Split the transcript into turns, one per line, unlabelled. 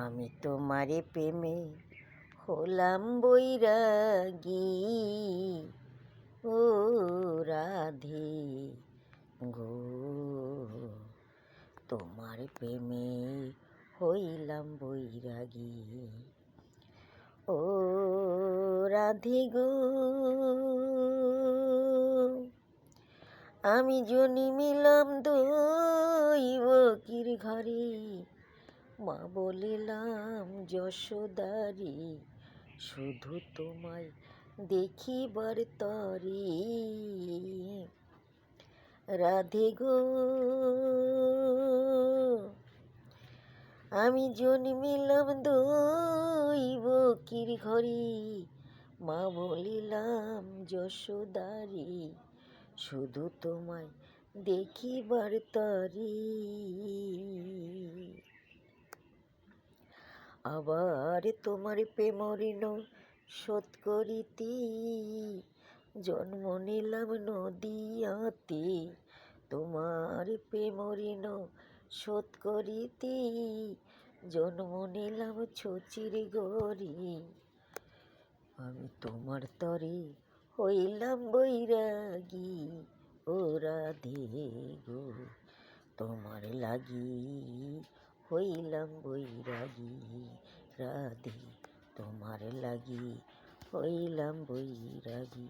আমি তোমারে প্রেমে হলাম বৈরাগী, ও রাধে গো, তোমার প্রেমে হইলাম বৈরাগী, ও রাধে গো। আমি জন্মিলাম দৈবকীর ঘরে, মা বলিলাম যশোদারি, শুধু তোমায় দেখিবার তরে, রাধে গো। আমি জন্মিলাম দৈবকীর ঘরে, মা বলিলাম যশোদারি, শুধু তোমায় দেখিবার তরে। আবার তোমার প্রেম ঋণ শোধ করিতে জন্ম নিলাম নদিয়াতে, তোমার প্রেম ঋণ শোধ করিতে জন্ম নিলাম ছচির গড়ে, আমি তোমার তরে হইলাম বৈরাগী, ও রাধে গো, তোমার লাগি হইলাম বৈরাগী, রাধে তোমার লাগি হইলাম বৈরাগী।